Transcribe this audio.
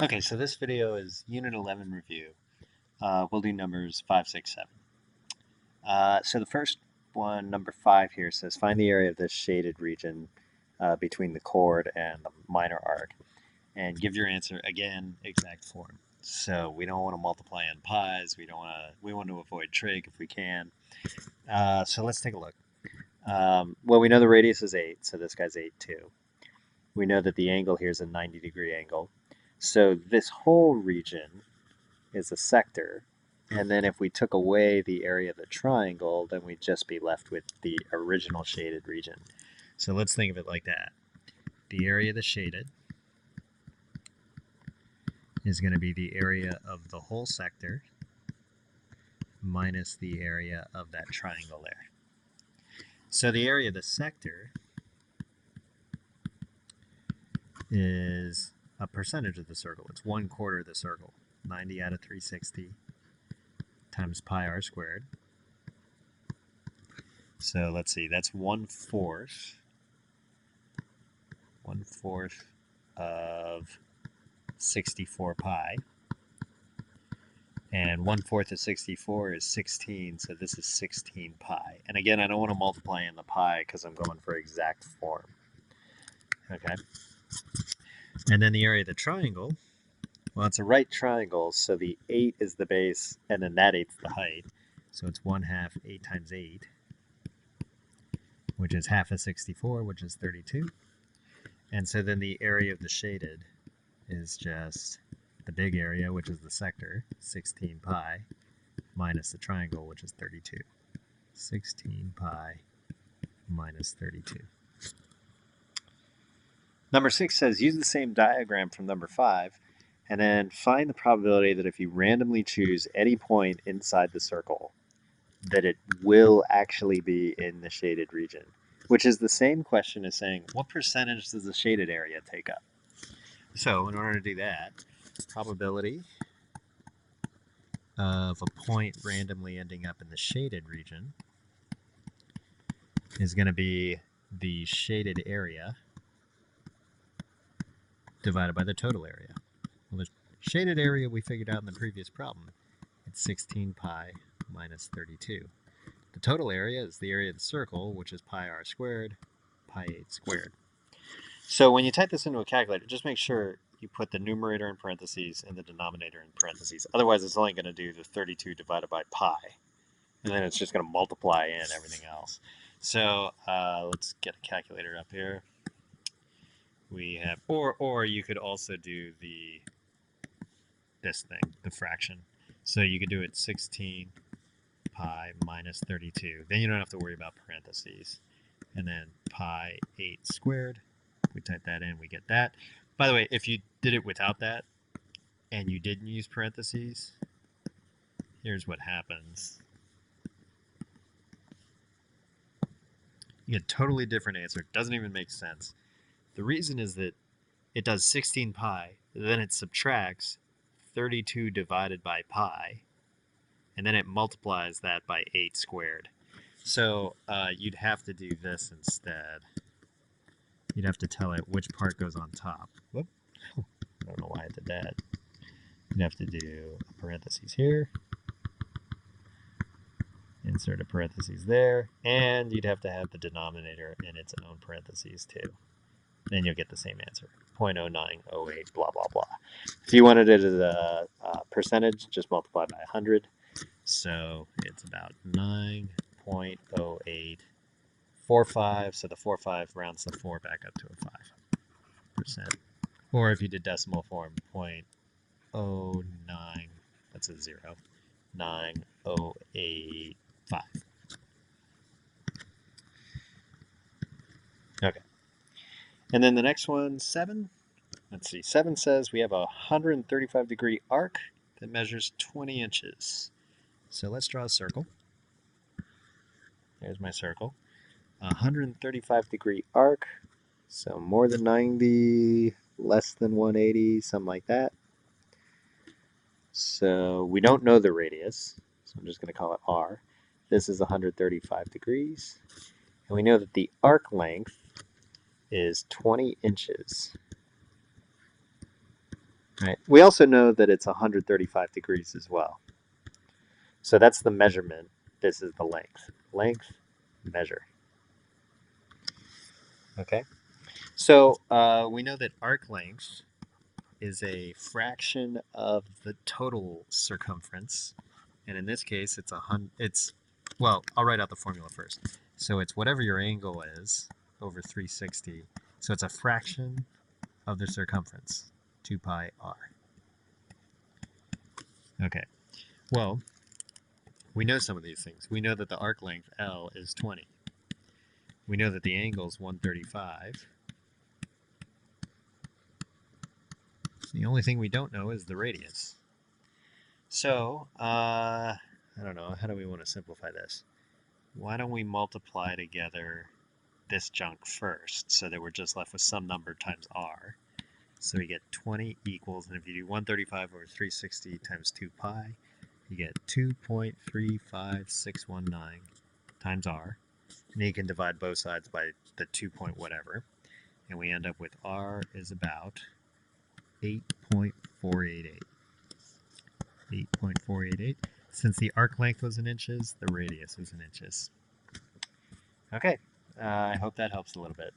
Okay, so this video is Unit 11 review. We'll do numbers 5, 6, 7. So the first one, number 5 here, says find the area of this shaded region between the chord and the minor arc, and give your answer, again, exact form. So we don't want to multiply in pies. We want to avoid trig if we can. So let's take a look. Well, we know the radius is 8, so this guy's 8 too. We know that the angle here is a 90-degree angle. So this whole region is a sector. And then if we took away the area of the triangle, then we'd just be left with the original shaded region. So let's think of it like that. The area of the shaded is going to be the area of the whole sector minus the area of that triangle there. So the area of the sector is a percentage of the circle. It's 1/4 of the circle. 90 out of 360 times pi r squared. So let's see, that's 1/4. 1/4 of 64 pi. And 1/4 of 64 is 16, so this is 16 pi. And again, I don't want to multiply in the pi because I'm going for exact form. Okay. And then the area of the triangle, well, it's a right triangle, so the 8 is the base, and then that 8's the height. So it's 1/2 8 times 8, which is half of 64, which is 32. And so then the area of the shaded is just the big area, which is the sector, 16 pi, minus the triangle, which is 32. 16 pi minus 32. Number 6 says use the same diagram from number 5 and then find the probability that if you randomly choose any point inside the circle, that it will actually be in the shaded region, which is the same question as saying what percentage does the shaded area take up? So in order to do that, probability of a point randomly ending up in the shaded region is going to be the shaded area divided by the total area. Well, the shaded area we figured out in the previous problem. It's 16 pi minus 32. The total area is the area of the circle, which is pi r squared, pi 8 squared. So when you type this into a calculator, just make sure you put the numerator in parentheses and the denominator in parentheses. Otherwise, it's only going to do the 32 divided by pi. And then it's just going to multiply in everything else. So let's get a calculator up here. We have, or you could also do this thing, the fraction. So you could do it 16 pi minus 32. Then you don't have to worry about parentheses. And then pi 8 squared. We type that in, we get that. By the way, if you did it without that and you didn't use parentheses, here's what happens. You get a totally different answer. It doesn't even make sense. The reason is that it does 16 pi, then it subtracts 32 divided by pi, and then it multiplies that by 8 squared. So you'd have to do this instead. You'd have to tell it which part goes on top. Whoop. I don't know why I did that. You'd have to do a parentheses here, insert a parentheses there, and you'd have to have the denominator in its own parentheses too. Then you'll get the same answer, 0.0908, blah, blah, blah. If you wanted it as a percentage, just multiply by 100. So it's about 9.0845. So the 4/5 rounds the 4 back up to a 5%. Or if you did decimal form, 0.09, that's a 0, 9085. Okay. And then the next one, 7. Let's see, 7 says we have a 135-degree arc that measures 20 inches. So let's draw a circle. There's my circle. 135-degree arc, so more than 90, less than 180, something like that. So we don't know the radius, so I'm just going to call it r. This is 135 degrees. And we know that the arc length is 20 inches. Right. We also know that it's 135 degrees as well. So that's the measurement. This is the length. Length, measure. Okay. So we know that arc length is a fraction of the total circumference, and in this case, well, I'll write out the formula first. So it's whatever your angle is over 360. So it's a fraction of the circumference, 2 pi r. Okay. Well, we know some of these things. We know that the arc length L is 20. We know that the angle is 135. The only thing we don't know is the radius. So, I don't know, how do we want to simplify this? Why don't we multiply together this junk first so that we're just left with some number times r. So we get 20 equals, and if you do 135 over 360 times 2 pi, you get 2.35619 times r. And you can divide both sides by the 2 point whatever. And we end up with r is about 8.488. 8.488. Since the arc length was in inches, the radius was in inches. Okay, I hope that helps a little bit.